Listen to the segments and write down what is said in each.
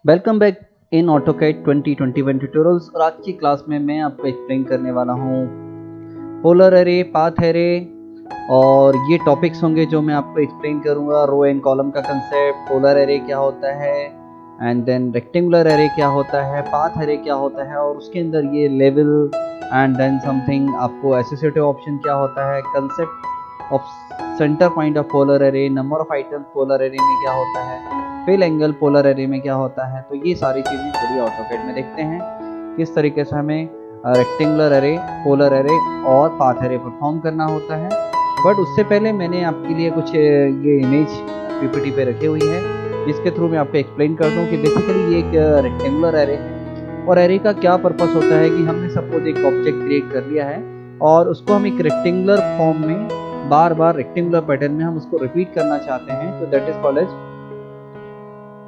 Welcome back in AutoCAD 2021 tutorials. और आज की क्लास में मैं आपको एक्सप्लेन करने वाला हूँ पोलर एरे, पाथ एरे और ये टॉपिक्स होंगे जो मैं आपको एक्सप्लेन करूँगा। रो एंड कॉलम का कंसेप्ट, पोलर एरे क्या होता है एंड देन रेक्टेंगुलर एरे क्या होता है, पाथ एरे क्या होता है और उसके अंदर ये लेवल एंड देन समथिंग आपको एसोसिएटिव ऑप्शन क्या होता है, concept of centre point of polar array, number of items polar array में क्या होता है, फेल एंगल पोलर एरे में क्या होता है। तो ये सारी चीज़ें पूरी ऑटोकैड में देखते हैं किस तरीके से हमें रेक्टेंगुलर एरे, पोलर एरे और पाथ एरे परफॉर्म करना होता है। बट उससे पहले मैंने आपके लिए कुछ ये इमेज पीपीटी पे रखी हुई है जिसके थ्रू मैं आपको एक्सप्लेन कर दूं कि बेसिकली ये एक रेक्टेंगुलर एरे है और एरे का क्या पर्पस होता है कि हमने सपोज एक ऑब्जेक्ट क्रिएट कर लिया है और उसको हम एक रेक्टेंगुलर फॉर्म में बार बार रेक्टेंगुलर पैटर्न में हम उसको रिपीट करना चाहते हैं, तो that is called as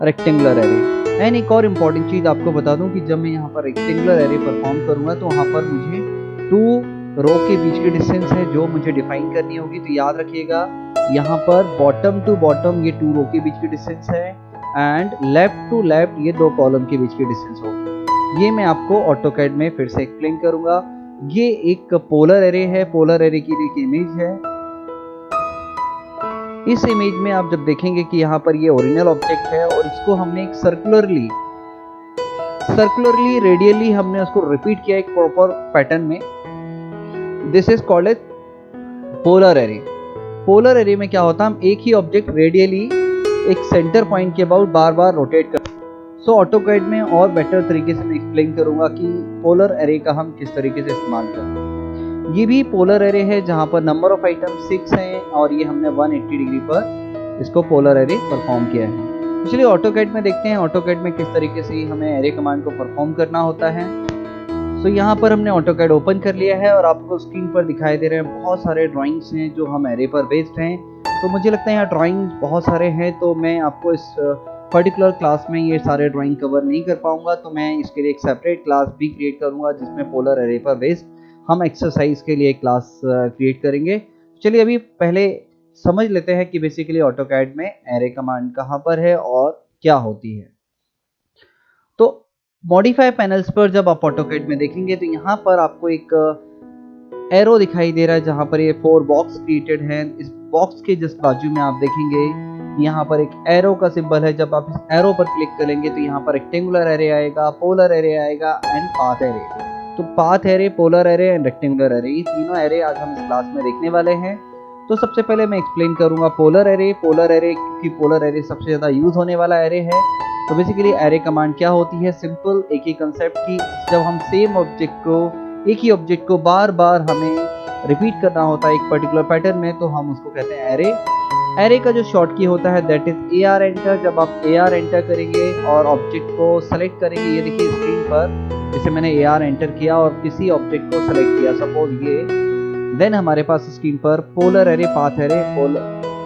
rectangular array. And एक और इम्पॉर्टेंट चीज आपको बता दूं कि जब मैं यहाँ पर रेक्टेंगुलर एरे परफॉर्म करूंगा तो वहां पर मुझे टू रो के बीच की डिस्टेंस है जो मुझे डिफाइन करनी होगी। तो याद रखिएगा यहाँ पर बॉटम टू बॉटम ये टू रो के बीच की डिस्टेंस है एंड लेफ्ट टू लेफ्ट ये दो कॉलम के बीच की डिस्टेंस होगी। ये मैं आपको ऑटोकैड में फिर से एक्सप्लेन करूंगा। ये एक पोलर एरे है, पोलर एरे की एक इमेज है। इस इमेज में आप जब देखेंगे कि यहाँ पर ये ओरिजिनल ऑब्जेक्ट है और इसको हमने एक सर्कुलरली रेडियली हमने उसको रिपीट किया एक प्रॉपर पैटर्न में। This is called as polar array. Polar array में क्या होता है, हम एक ही ऑब्जेक्ट रेडियली एक सेंटर पॉइंट के अबाउट बार बार रोटेट करते हैं। सो ऑटोकैड में और बेटर तरीके से मैं एक्सप्लेन करूंगा कि पोलर एरे का हम किस तरीके से इस्तेमाल करते हैं। ये भी पोलर एरे है जहां पर नंबर ऑफ आइटम 6 हैं और ये हमने 180 डिग्री पर इसको पोलर एरे परफॉर्म किया है। चलिए ऑटोकैड में देखते हैं ऑटोकैड में किस तरीके से हमें एरे कमांड को परफॉर्म करना होता है। सो यहाँ पर हमने ऑटोकैड ओपन कर लिया है और आपको स्क्रीन पर दिखाई दे रहे हैं बहुत सारे ड्राइंग्स हैं जो हम एरे पर बेस्ड हैं। तो मुझे लगता है यहाँ ड्राइंग्स बहुत सारे हैं, तो मैं आपको इस पर्टिकुलर क्लास में ये सारे ड्राइंग कवर नहीं कर पाऊंगा, तो मैं इसके लिए एक सेपरेट क्लास भी क्रिएट करूंगा जिसमें पोलर एरे पर बेस्ड हम एक्सरसाइज के लिए क्लास क्रिएट करेंगे। चलिए अभी पहले समझ लेते हैं कि बेसिकली ऑटोकैड में एरे कमांड कहाँ पर है और क्या होती है। तो मॉडिफाई पैनल्स पर जब आप ऑटोकैड में देखेंगे तो यहाँ पर आपको एक एरो दिखाई दे रहा है जहाँ पर ये 4 बॉक्स क्रिएटेड है। इस बॉक्स के जस्ट बाजू में आप देखेंगे यहाँ पर एक एरो का सिंबल है। जब आप इस एरो पर क्लिक करेंगे तो यहाँ पर रेक्टेंगुलर एरे आएगा, पोलर एरे आएगा एंड पाथ एरे। तो path array, polar array and rectangular array, ये तीनों एरे आज हम इस क्लास में देखने वाले हैं। तो सबसे पहले मैं एक्सप्लेन करूंगा पोलर एरे क्योंकि पोलर एरे सबसे ज्यादा यूज होने वाला एरे है। तो बेसिकली एरे कमांड क्या होती है, सिंपल एक ही कंसेप्ट की जब हम सेम ऑब्जेक्ट को, एक ही ऑब्जेक्ट को बार बार हमें रिपीट करना होता है एक पर्टिकुलर पैटर्न में, तो हम उसको कहते हैं एरे। एरे का जो शॉर्ट की होता है दैट इज AR एंटर। जब आप AR एंटर करेंगे और ऑब्जेक्ट को सेलेक्ट करेंगे, ये देखिए स्क्रीन पर जैसे मैंने AR एंटर किया और किसी ऑब्जेक्ट को सेलेक्ट किया सपोज ये, देन हमारे पास स्क्रीन पर पोलर एरे, पाथ एरे,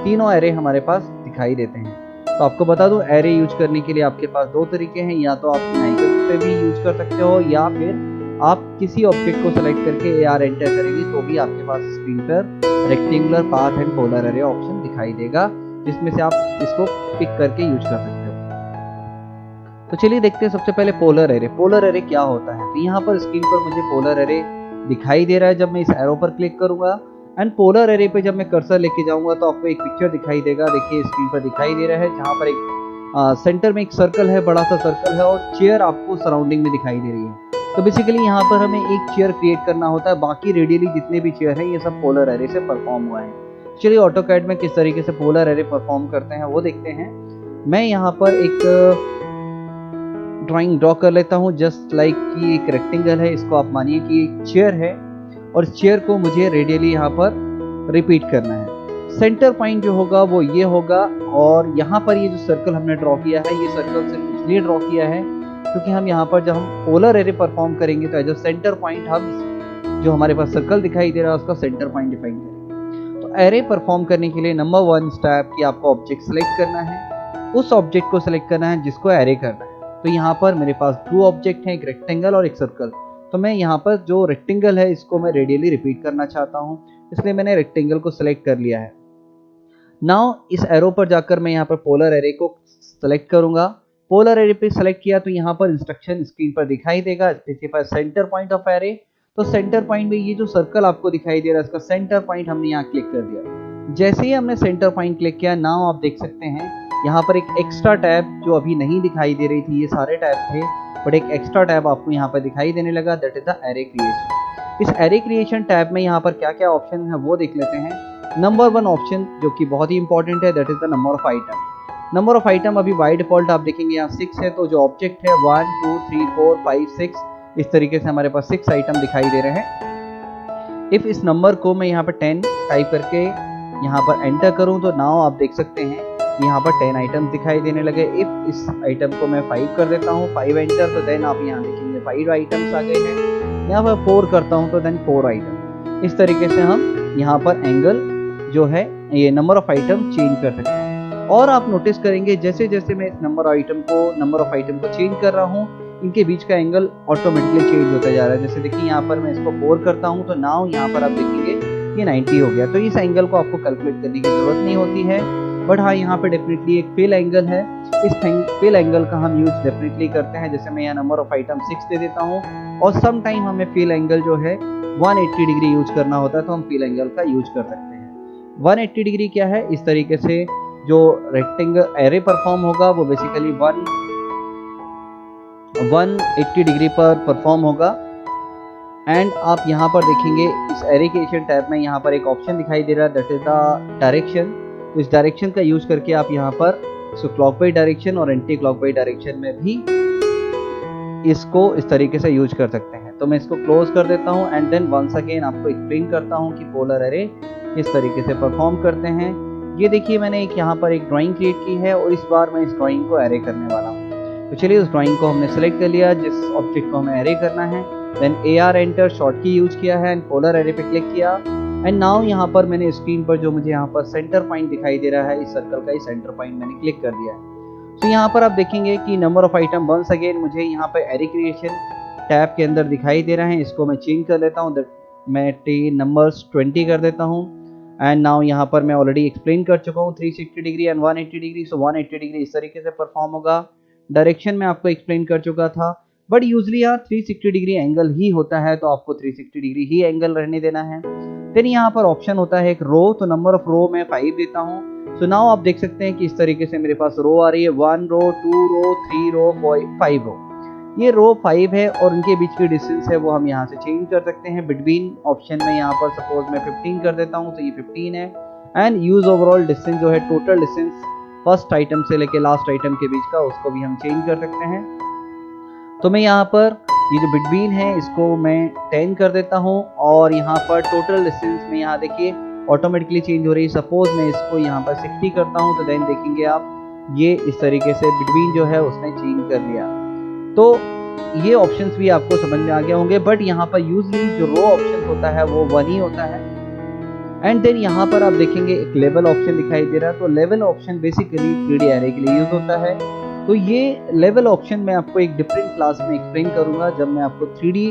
तीनों एरे हमारे पास दिखाई देते हैं। तो आपको बता दूं एरे यूज करने के लिए आपके पास दो तरीके हैं, या तो आप नाइकल पे भी यूज कर सकते हो या फिर आप किसी ऑब्जेक्ट को सेलेक्ट करके AR एंटर करेंगे तो भी आपके पास स्क्रीन पर rectangular, path and polar array option दिखाई देगा जिसमें से आप इसको पिक करके यूज कर सकते हो। तो चलिए देखते हैं सबसे पहले पोलर एरे। पोलर एरे क्या होता है, तो यहाँ पर स्क्रीन पर मुझे पोलर एरे दिखाई दे रहा है जब मैं इस एरो पर क्लिक करूंगा। एंड पोलर एरे पे जब मैं कर्सर लेके जाऊंगा तो आपको एक पिक्चर दिखाई देगा। देखिए स्क्रीन पर दिखाई दे रहा है जहाँ पर एक सेंटर में एक सर्कल है, बड़ा सा सर्कल है और चेयर आपको सराउंडिंग में दिखाई दे रही है। तो बेसिकली यहाँ पर हमें एक चेयर क्रिएट करना होता है, बाकी रेडियली जितने भी चेयर है ये सब पोलर एरे से परफॉर्म हुआ है। चलिए ऑटोकैड में किस तरीके से पोलर एरे परफॉर्म करते हैं वो देखते हैं। मैं यहाँ पर एक ड्राइंग ड्रॉ कर लेता हूँ जस्ट लाइक कि एक रेक्टेंगल है, इसको आप मानिए कि एक चेयर है और इस चेयर को मुझे रेडियली यहाँ पर रिपीट करना है। सेंटर पॉइंट जो होगा वो ये होगा और यहाँ पर ये जो सर्कल हमने ड्रॉ किया है ये सर्कल सिर्फ इसलिए ड्रॉ किया है क्योंकि हम यहाँ पर जब हम पोलर एरे परफॉर्म करेंगे तो एज अ सेंटर पॉइंट हम जो हमारे पास सर्कल दिखाई दे रहा है उसका सेंटर पॉइंट डिफाइन करेंगे। तो एरे परफॉर्म करने के लिए नंबर 1 स्टेप कि आपको ऑब्जेक्ट सेलेक्ट करना है, उस ऑब्जेक्ट को सिलेक्ट करना है जिसको एरे करना है। तो यहाँ पर मेरे पास 2 ऑब्जेक्ट हैं, एक रेक्टेंगल और एक सर्कल। तो मैं यहाँ पर जो रेक्टेंगल है इसको मैं रेडियली रिपीट करना चाहता हूँ, इसलिए मैंने रेक्टेंगल को सिलेक्ट कर लिया है। नाउ इस एरो पर जाकर मैं यहाँ पर पोलर एरे को सेलेक्ट करूंगा। पोलर एरे पे सेलेक्ट किया तो यहाँ पर इंस्ट्रक्शन स्क्रीन पर दिखाई देगा, specify centre point of array. तो सेंटर पॉइंट में ये जो सर्कल आपको दिखाई दे रहा है इसका सेंटर पॉइंट हमने यहाँ क्लिक कर दिया। जैसे ही हमने सेंटर पॉइंट क्लिक किया, नाउ आप देख सकते हैं यहाँ पर एक एक्स्ट्रा टैब जो अभी नहीं दिखाई दे रही थी, ये सारे टैब थे बट एक एक्स्ट्रा टैब आपको यहाँ पर दिखाई देने लगा, that is the array creation. इस एरे क्रिएशन टैब में यहाँ पर क्या क्या ऑप्शन है वो देख लेते हैं। नंबर 1 ऑप्शन जो कि बहुत ही इंपॉर्टेंट है, that is the number of item. Number of item अभी बाय डिफॉल्ट आप देखेंगे यहाँ 6 है, तो जो ऑब्जेक्ट है 1 2 3 4 5 6 इस तरीके से हमारे पास 6 आइटम दिखाई दे रहे हैं। इफ इस नंबर को मैं यहाँ पर 10 टाइप करके यहाँ पर एंटर करूँ तो नाउ आप देख सकते हैं यहाँ पर 10 आइटम दिखाई देने लगे। इफ इस आइटम को मैं 5 कर देता हूँ, 5 एंटर, तो देन आप यहाँ देखेंगे 5 आइटम्स आ गए हैं। यहाँ पर 4 करता हूँ तो देन 4 आइटम। इस तरीके से हम यहाँ पर एंगल जो है ये नंबर ऑफ आइटम चेंज कर सकते हैं। और आप नोटिस करेंगे जैसे जैसे मैं इस नंबर ऑफ आइटम को चेंज कर रहा हूँ, इनके बीच का एंगल ऑटोमेटिकली चेंज होता जा रहा है। जैसे देखिए यहाँ पर मैं इसको 4 करता हूँ तो नाउ यहाँ पर आप देखेंगे ये 90 हो गया। तो इस एंगल को आपको कैलकुलेट करने की जरूरत नहीं होती है, बट हाँ यहाँ पे डेफिनेटली एक फिल एंगल है। इस फिल एंगल का हम यूज डेफिनेटली करते हैं। जैसे मैं यहाँ नंबर ऑफ आइटम 6 दे देता हूँ और सम टाइम हमें फिल एंगल जो है 180 डिग्री यूज करना होता है, तो हम फिल एंगल का यूज कर सकते हैं। 180 डिग्री क्या है, इस तरीके से जो रेक्टेंगल एरे परफॉर्म होगा वो बेसिकली 180 डिग्री पर परफॉर्म होगा। एंड आप यहाँ पर देखेंगे इस एरे क्रिएशन टैब में यहाँ पर एक ऑप्शन दिखाई दे रहा है, दैट इज द डायरेक्शन। तो इस डायरेक्शन का यूज करके आप यहाँ पर क्लॉकवाइज डायरेक्शन और एंटी क्लॉकवाइज डायरेक्शन में भी इसको इस तरीके से यूज कर सकते हैं। तो मैं इसको क्लोज कर देता हूँ एंड देन वंस अगेन आपको एक्सप्लेन करता हूँ कि पोलर एरे किस तरीके से परफॉर्म करते हैं। ये देखिए मैंने यहाँ पर एक ड्राइंग क्रिएट की है और इस बार मैं इस ड्राइंग को एरे करने वाला हूँ। तो चलिए उस ड्राइंग को हमने सेलेक्ट कर लिया जिस ऑब्जेक्ट को हमें एरे करना है। देन AR एंटर शॉर्ट की यूज किया है एंड पोलर एरे पे क्लिक किया। एंड नाउ यहाँ पर मैंने स्क्रीन पर जो मुझे यहाँ पर सेंटर पॉइंट दिखाई दे रहा है, इस सर्कल का ही सेंटर पॉइंट मैंने क्लिक कर दिया है। तो यहाँ पर आप देखेंगे कि number of item once again मुझे यहाँ पर एरे क्रिएशन टैब के अंदर दिखाई दे रहे हैं। इसको मैं चेंज कर लेता हूँ, मैं नंबर्स 20 कर देता हूँ। एंड नाउ यहाँ पर मैं ऑलरेडी एक्सप्लेन कर चुका हूँ 360 degree and 180 degree. So 180 degree इस तरीके से परफॉर्म होगा। डायरेक्शन में आपको एक्सप्लेन कर चुका था, बट यूजली यहाँ 360 डिग्री एंगल ही होता है, तो आपको 360 डिग्री ही एंगल रहने देना है। फिर यहाँ पर ऑप्शन होता है एक रो, तो नंबर ऑफ रो मैं 5 देता हूँ। सो नाउ आप देख सकते हैं कि इस तरीके से मेरे पास रो आ रही है, 1 रो 2 रो 3 रो 5 रो। ये रो 5 है और इनके बीच की डिस्टेंस है वो हम यहाँ से चेंज कर सकते हैं। बिटवीन ऑप्शन में यहाँ पर सपोज मैं 15 कर देता हूँ तो ये 15 है। एंड यूज ओवरऑल डिस्टेंस जो है टोटल डिस्टेंस फर्स्ट आइटम से लेके लास्ट आइटम के बीच का, उसको भी हम चेंज कर सकते हैं। तो मैं यहाँ पर ये जो बिटवीन है इसको मैं 10 कर देता हूँ और यहाँ पर टोटल डिस्टेंस में यहाँ देखिए ऑटोमेटिकली चेंज हो रही है। सपोज मैं इसको यहाँ पर 60 करता हूँ तो देन देखेंगे आप ये इस तरीके से बिटवीन जो है उसने चेंज कर लिया। तो ये ऑप्शंस भी आपको समझ में आ गए होंगे, बट यहाँ पर यूजली जो रो ऑप्शन होता है वो 1 ही होता है। एंड देन यहाँ पर आप देखेंगे एक लेवल ऑप्शन दिखाई दे रहा है। तो level option basically 3D array के लिए यूज होता है। तो ये लेवल ऑप्शन मैं आपको एक डिफरेंट क्लास में एक्सप्लेन करूंगा जब मैं आपको 3D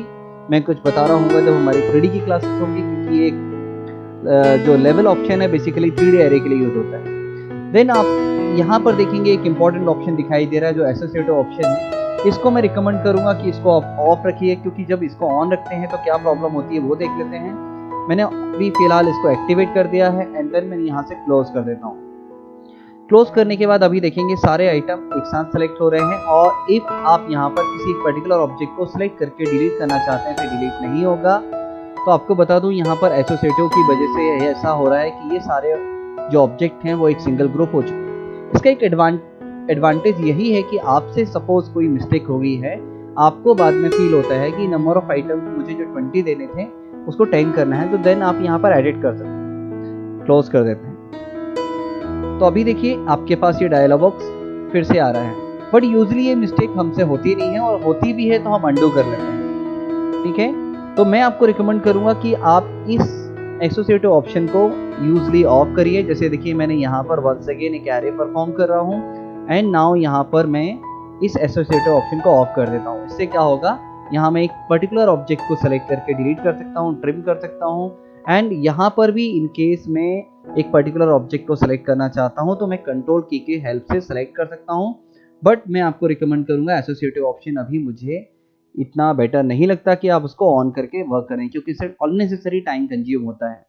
में कुछ बता रहा हूँ, जब हमारी 3D की क्लासेस होंगी, क्योंकि एक जो लेवल ऑप्शन है बेसिकली 3D एरे के लिए यूज होता है। देन आप यहाँ पर देखेंगे एक इंपॉर्टेंट ऑप्शन दिखाई दे रहा है जो एसोसिएटिव ऑप्शन है। इसको मैं रिकमेंड करूंगा कि इसको आप ऑफ रखिए, क्योंकि जब इसको ऑन रखते हैं तो क्या प्रॉब्लम होती है वो देख लेते हैं। मैंने अभी फिलहाल इसको एक्टिवेट कर दिया है एंड देन मैं यहाँ से क्लोज कर देता हूँ। क्लोज करने के बाद अभी देखेंगे सारे आइटम एक साथ सेलेक्ट हो रहे हैं। और इफ आप यहाँ पर किसी पर्टिकुलर ऑब्जेक्ट को सिलेक्ट करके डिलीट करना चाहते हैं तो डिलीट नहीं होगा। तो आपको बता दूं यहाँ पर एसोसिएटिव की वजह से ऐसा हो रहा है कि ये सारे जो ऑब्जेक्ट हैं वो एक सिंगल ग्रुप हो चुके हैं। इसका एक एडवांटेज यही है कि आपसे सपोज कोई मिस्टेक हो गई है, आपको बाद में फील होता है कि नंबर ऑफ आइटम मुझे जो 20 देने थे उसको 10 करना है, तो देन आप यहाँ पर एडिट कर सकते हैं। क्लोज कर देते हैं। तो अभी देखिए आपके पास ये डायलॉग बॉक्स फिर से आ रहा है, बट यूजली ये मिस्टेक हमसे होती नहीं है, और होती भी है तो हम अंडू कर लेते हैं। ठीक है, तो मैं आपको रिकमेंड करूंगा कि आप इस एसोसिएटिव ऑप्शन को यूजली ऑफ करिए। जैसे देखिए मैंने यहाँ पर वंस अगेन एक एरे परफॉर्म कर रहा हूँ एंड नाउ यहाँ पर मैं इस एसोसिएटिव ऑप्शन को ऑफ कर देता हूँ। इससे क्या होगा, यहाँ मैं एक पर्टिकुलर ऑब्जेक्ट को सेलेक्ट करके डिलीट कर सकता हूँ, ट्रिम कर सकता हूँ। एंड यहाँ पर भी इन केस में एक पर्टिकुलर ऑब्जेक्ट को सेलेक्ट करना चाहता हूँ तो मैं कंट्रोल की के हेल्प से सेलेक्ट कर सकता हूँ। बट मैं आपको रिकमेंड करूंगा एसोसिएटिव ऑप्शन अभी मुझे इतना बेटर नहीं लगता कि आप उसको ऑन करके वर्क करें, क्योंकि इससे अननेसेसरी टाइम कंज्यूम होता है।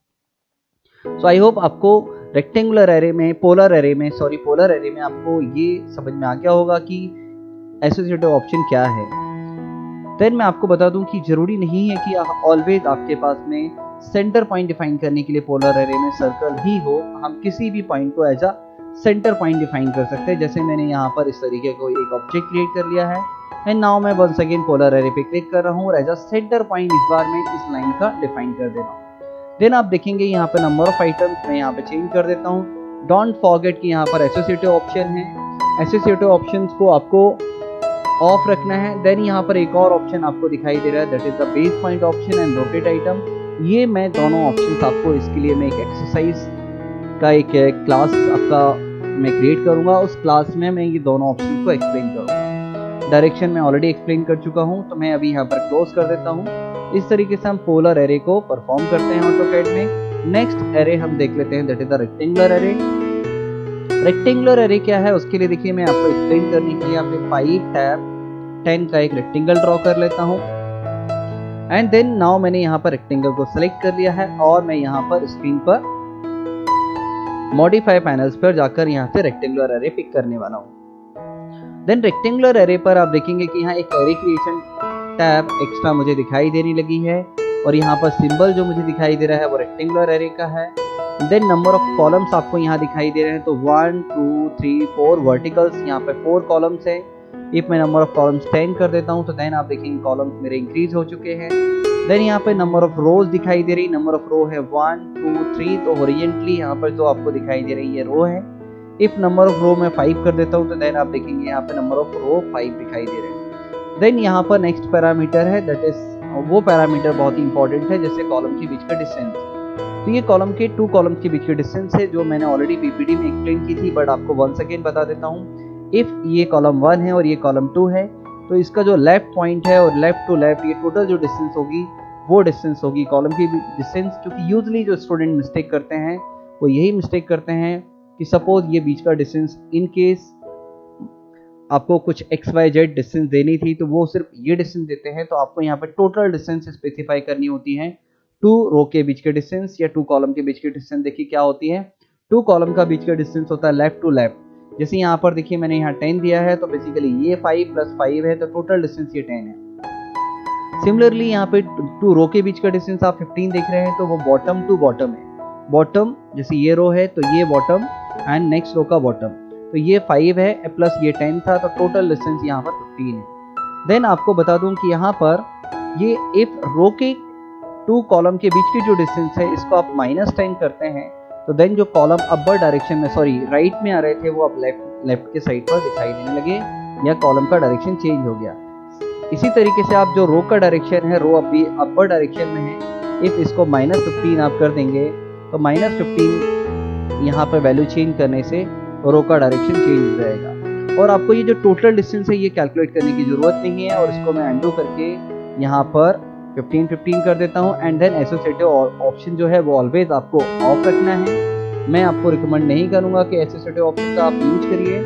सो आई होप आपको रेक्टेंगुलर एरे में पोलर एरे में आपको ये समझ में आ गया होगा कि एसोसिएटिव ऑप्शन क्या है। देन मैं आपको बता दूं कि जरूरी नहीं है कि ऑलवेज आपके पास में सेंटर पॉइंट डिफाइन करने के लिए पोलर एरे में सर्कल ही हो। हम किसी भी पॉइंट को as a centre point define कर सकते हैं। जैसे मैंने यहाँ पर इस तरीके को एक ऑब्जेक्ट क्रिएट कर लिया है एंड नाउ मैं वंस अगेन पोलर एरे पे क्लिक कर रहा हूँ और एज अ सेंटर पॉइंट इस बार मैं इस लाइन का डिफाइन कर दे रहा हूँ। देन आप देखेंगे यहाँ पे नंबर ऑफ आइटम्स मैं यहाँ पे चेंज कर देता हूँ। डोंट फॉरगेट कि यहाँ पर एसोसिएटिव ऑप्शन है, एसोसिएटिव ऑप्शंस को आपको ऑफ रखना है। देन यहाँ पर एक और ऑप्शन आपको दिखाई दे रहा है, that is the base point option and rotate item. ये मैं दोनों ऑप्शंस आपको इसके लिए मैं एक एक्सरसाइज का एक क्लास आपका मैं क्रिएट करूंगा। उस क्लास में मैं ये दोनों ऑप्शन को एक्सप्लेन करूंगा। डायरेक्शन मैं ऑलरेडी एक्सप्लेन कर चुका हूं, तो मैं अभी यहाँ पर क्लोज कर देता हूं। इस तरीके से हम पोलर एरे को परफॉर्म करते हैं ऑटोकैड में। नेक्स्ट एरे हम देख लेते हैं, that is the rectangular array. Rectangular array क्या है उसके लिए देखिए मैं आपको एक्सप्लेन करने के लिए यहाँ पे 5 टैब 10 का एक रेक्टेंगल ड्रॉ कर लेता हूँ। एंड देन नाउ मैंने यहाँ पर रेक्टेंगल को सिलेक्ट कर लिया है और मैं यहाँ पर स्क्रीन पर मॉडिफाई पैनल्स पर जाकर यहाँ से रेक्टेंगुलर एरे पिक करने वाला हूँ। देन रेक्टेंगुलर एरे पर आप देखेंगे कि यहाँ एक एरे क्रिएशन टैब एक्स्ट्रा मुझे दिखाई देने लगी है और यहाँ पर सिंबल जो मुझे दिखाई दे रहा है वो रेक्टेंगुलर एरे का है। देन नंबर ऑफ कॉलम्स आपको यहाँ दिखाई दे रहे हैं, तो 1 2 3 4 वर्टिकल्स, यहाँ पे 4 कॉलम्स हैं। इफ मैं नंबर ऑफ कॉलम्स 10 कर देता हूँ तो देन आप देखेंगे कॉलम्स मेरे इंक्रीज हो चुके हैं। देन यहाँ पे नंबर ऑफ रोज दिखाई दे रही, नंबर ऑफ रो है 1 2 3, तो हॉरिजॉन्टली यहाँ पर जो आपको दिखाई दे रही है रो है। इफ नंबर ऑफ रो मैं 5 कर देता हूँ तो देन आप देखेंगे यहाँ पे नंबर ऑफ रो 5 दिखाई दे रहे हैं। देन यहाँ पर नेक्स्ट पैरामीटर है, दैट इज वो पैरामीटर बहुत ही इंपॉर्टेंट है जैसे कॉलम के बीच का डिस्टेंस। तो ये कॉलम के 2 कॉलम्स के बीच की डिस्टेंस है जो मैंने ऑलरेडी पीपीटी में एक्सप्लेन की थी, बट आपको वंस अगेन बता देता हूँ। इफ ये कॉलम 1 है और ये कॉलम 2 है तो इसका जो लेफ्ट पॉइंट है और लेफ्ट टू लेफ्ट ये टोटल जो डिस्टेंस होगी वो डिस्टेंस होगी कॉलम की डिस्टेंस। क्योंकि यूजली जो स्टूडेंट मिस्टेक करते हैं वो यही मिस्टेक करते हैं कि सपोज ये बीच का डिस्टेंस इन केस आपको कुछ XYZ डिस्टेंस देनी थी तो वो सिर्फ ये डिस्टेंस देते हैं, तो आपको यहाँ पे टोटल डिस्टेंस स्पेसिफाई करनी होती है। 2 रो के बीच के डिस्टेंस या 2 कॉलम के बीच के डिस्टेंस देखिए क्या होती है। 2 कॉलम का बीच का डिस्टेंस होता है लेफ्ट टू लेफ्ट। जैसे यहाँ पर देखिए मैंने यहाँ 10 दिया है तो बेसिकली ये 5 + 5 है तो टोटल डिस्टेंस ये 10 है। सिमिलरली यहाँ पे 2 रो के बीच का डिस्टेंस आप 15 देख रहे हैं तो वो बॉटम टू बॉटम है। बॉटम जैसे ये रो है तो ये बॉटम एंड नेक्स्ट रो का बॉटम, तो ये 5 है प्लस ये 10 था तो टोटल डिस्टेंस यहाँ पर 15 है। देन आपको बता दूं कि यहाँ पर ये इफ रो के 2 कॉलम के बीच की जो डिस्टेंस है इसको आप -10 करते हैं तो देन जो कॉलम अपर डायरेक्शन में राइट में आ रहे थे वो अब लेफ्ट के साइड पर दिखाई देने लगे या कॉलम का डायरेक्शन चेंज हो गया। इसी तरीके से आप जो रो का डायरेक्शन है रो अभी अपर डायरेक्शन में है, इफ इसको -15 आप कर देंगे तो -15 यहाँ पर वैल्यू चेंज करने से रो का डायरेक्शन चेंज हो जाएगा। और आपको ये जो टोटल डिस्टेंस है ये कैलकुलेट करने की जरूरत नहीं है और इसको मैं अंडू करके यहाँ पर 15 कर देता हूँ। एंड देन एसोसिएटिव ऑप्शन जो है वो ऑलवेज आपको ऑफ रखना है। मैं आपको रिकमेंड नहीं करूँगा कि एसोसिएटिव ऑप्शन का आप यूज करिए।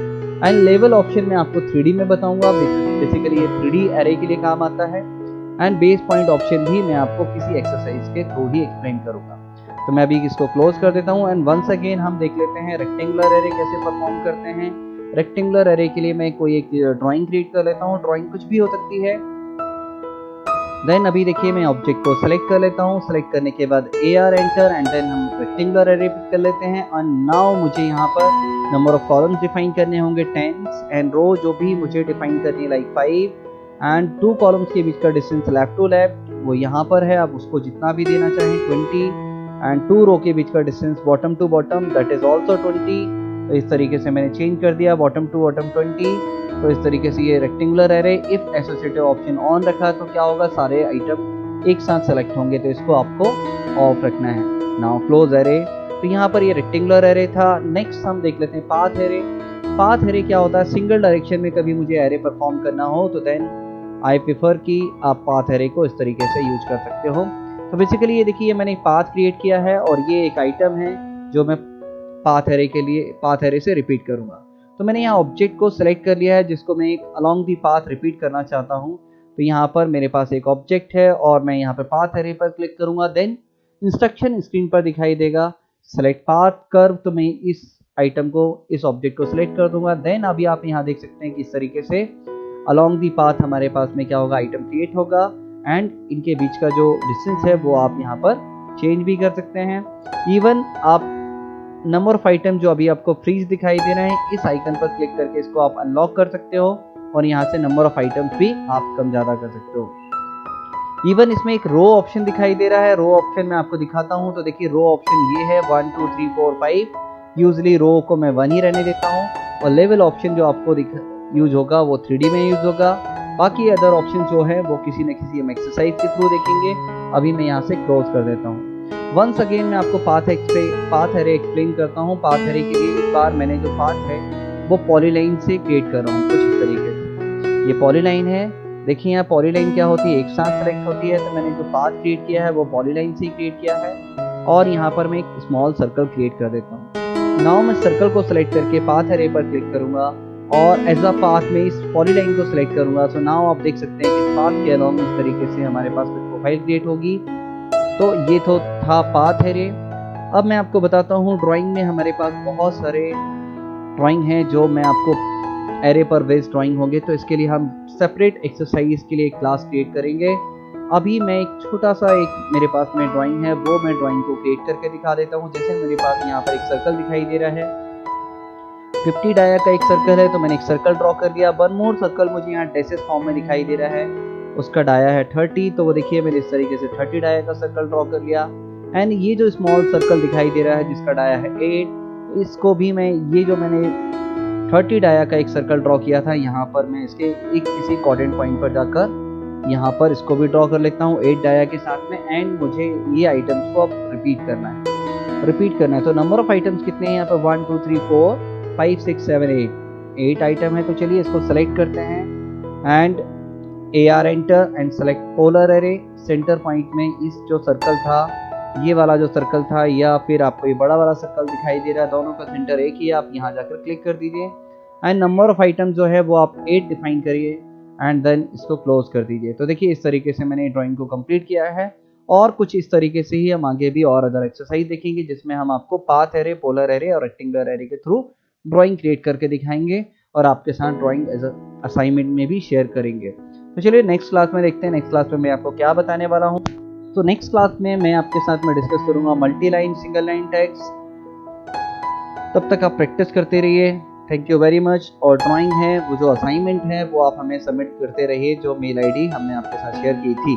एंड लेवल ऑप्शन में आपको 3D में बताऊंगा, बेसिकली ये 3D एरे के लिए काम आता है। एंड बेस पॉइंट ऑप्शन भी मैं आपको किसी एक्सरसाइज के थ्रू ही एक्सप्लेन करूंगा। तो मैं अभी इसको क्लोज कर देता हूँ एंड वंस अगेन हम देख लेते हैं रेक्टेंगुलर एरे कैसे परफॉर्म करते हैं। रेक्टेंगुलर एरे के लिए मैं कोई एक ड्राइंग क्रिएट कर लेता हूँ, ड्राइंग कुछ भी हो सकती है। देन अभी देखिए मैं ऑब्जेक्ट को सेलेक्ट कर लेता हूँ, सेलेक्ट करने के बाद AR एंटर एंड देन हम रेक्टेंगुलर एरे पिक कर लेते हैं। और नाउ मुझे यहाँ पर नंबर ऑफ कॉलम्स डिफाइन करने होंगे 10 एंड रो जो भी मुझे डिफाइन करनी है लाइक 5 एंड 2 कॉलम्स के बीच का डिस्टेंस लेफ्ट टू लेफ्ट वो यहाँ पर है, आप उसको जितना भी देना चाहें 20 एंड 2 रो के बीच का distance bottom to bottom that is also 20। तो इस तरीके से मैंने चेंज कर दिया बॉटम टू बॉटम 20। तो इस तरीके से ये rectangular array if associative option on रखा तो क्या होगा सारे आइटम एक साथ सेलेक्ट होंगे, तो इसको आपको ऑफ रखना है। Now close array. तो यहाँ पर ये रेक्टेंगुलर एरे था। नेक्स्ट हम देख लेते हैं पाथ एरे। पाथ एरे क्या होता है, सिंगल डायरेक्शन में कभी मुझे एरे परफॉर्म करना हो तो देन आई प्रेफर कि आप पाथ एरे को इस तरीके से यूज कर सकते हो। तो बेसिकली ये देखिए मैंने पाथ क्रिएट किया है और ये एक आइटम है जो मैं पाथ एरे के लिए पाथ एरे से रिपीट करूंगा। तो मैंने यहाँ ऑब्जेक्ट को सिलेक्ट कर लिया है जिसको मैं एक अलोंग दी पाथ रिपीट करना चाहता हूँ। तो यहाँ पर मेरे पास एक ऑब्जेक्ट है और मैं यहाँ पर पाथ एरे पर क्लिक करूँगा। देन इंस्ट्रक्शन स्क्रीन पर दिखाई देगा सेलेक्ट पाथ कर्व, तो मैं इस आइटम को, इस ऑब्जेक्ट को सिलेक्ट कर दूंगा। देन अभी आप यहाँ देख सकते हैं कि इस तरीके से अलोंग दी पाथ हमारे पास में क्या होगा, आइटम क्रिएट होगा एंड इनके बीच का जो डिस्टेंस है वो आप यहाँ पर चेंज भी कर सकते हैं। इवन आप नंबर ऑफ आइटम जो अभी आपको फ्रीज दिखाई दे रहे हैं, इस आइकन पर क्लिक करके इसको आप अनलॉक कर सकते हो और यहाँ से नंबर ऑफ आइटम्स भी आप कम ज़्यादा कर सकते हो। इवन इसमें एक रो ऑप्शन दिखाई दे रहा है, रो ऑप्शन मैं आपको दिखाता हूँ। तो देखिए रो ऑप्शन ये है 1 2 3 4 5, यूजली रो को मैं 1 ही रहने देता हूँ और लेवल ऑप्शन जो आपको यूज होगा वो 3D में यूज होगा। बाकी अदर ऑप्शन जो है वो किसी न किसी हम एक्सरसाइज के थ्रू देखेंगे। अभी मैं यहाँ से क्लोज कर देता हूँ। वंस अगेन मैं आपको पाथ एरे एक्सप्लेन करता हूँ। पाथ एरे के लिए इस बार मैंने जो पाथ है वो पॉलीलाइन से क्रिएट कर रहा हूँ कुछ इस तरीके से। ये पॉलीलाइन है, देखिए यहाँ पॉलीलाइन क्या होती है, एक साथ सेलेक्ट होती है। तो मैंने जो पाथ क्रिएट किया है वो पॉलीलाइन से ही क्रिएट किया है और यहाँ पर मैं एक स्मॉल सर्कल क्रिएट कर देता हूँ। नाउ मैं सर्कल को सिलेक्ट करके पाथ एरे पर क्लिक करूंगा और एज अ पाथ में इस पॉलीलाइन को सिलेक्ट करूंगा। सो नाउ आप देख सकते हैं कि पाथ के अलोंग इस तरीके से हमारे पास प्रोफाइल क्रिएट होगी। तो ये तो था पाथ एरे। अब मैं आपको बताता हूँ ड्राइंग में हमारे पास बहुत सारे ड्राइंग हैं जो मैं आपको एरे पर बेस्ड ड्राइंग होंगे। तो इसके लिए हम सेपरेट एक्सरसाइज के लिए एक क्लास क्रिएट करेंगे। अभी मैं एक छोटा सा एक मेरे पास में ड्राइंग है, वो मैं ड्राइंग को क्रिएट करके दिखा देता हूँ। जैसे मेरे पास यहाँ पर एक सर्कल दिखाई दे रहा है, 50 डाया का एक सर्कल है, तो मैंने एक सर्कल ड्रॉ कर लिया। वन मोर सर्कल मुझे यहाँ डेसेस फॉर्म में दिखाई दे रहा है, उसका डाया है 30, तो वो देखिए मैंने इस तरीके से 30 डाया का सर्कल ड्रॉ कर लिया। एंड ये जो स्मॉल सर्कल दिखाई दे रहा है जिसका डाया है 8, इसको भी मैं, ये जो मैंने 30 डाया का एक सर्कल ड्रॉ किया था, यहाँ पर मैं इसके एक किसी कोऑर्डिनेट पॉइंट पर जाकर यहाँ पर इसको भी ड्रॉ कर लेता हूँ 8 डाया के साथ में। एंड मुझे ये आइटम्स को अब रिपीट करना है। तो नंबर ऑफ आइटम्स कितने हैं यहाँ पर, 1 2 3 4 5 6 7 8 आइटम है। तो चलिए इसको सेलेक्ट करते हैं and AR enter and select polar array. Centre point में इस जो सर्कल था, ये वाला जो सर्कल था, या फिर आपको ये बड़ा वाला सर्कल दिखाई दे रहा है, दोनों का सेंटर एक ही है। आप यहाँ जाकर क्लिक कर दीजिए एंड नंबर ऑफ आइटम जो है वो आप 8 डिफाइन करिए एंड देन इसको क्लोज कर दीजिए। तो देखिए इस तरीके से मैंने ड्राइंग को कंप्लीट किया है और कुछ इस तरीके से ही हम आगे भी और अदर एक्सरसाइज देखेंगे जिसमें हम आपको पाथ एरे, पोलर एरे और रेक्टेंगुलर एरे के थ्रू ड्राइंग क्रिएट करके दिखाएंगे और आपके साथ ड्राइंग एज असाइनमेंट में भी शेयर करेंगे। तो चलिए नेक्स्ट क्लास में देखते हैं, नेक्स्ट क्लास में मैं आपको क्या बताने वाला हूँ। तो नेक्स्ट क्लास में मैं आपके साथ में डिस्कस करूंगा multi line, single line tags. तब तक आप प्रैक्टिस करते रहिए। Thank you very much. और ड्राइंग है वो जो असाइनमेंट है वो आप हमें सबमिट करते रहिए, जो मेल आईडी हमने आपके साथ शेयर की थी।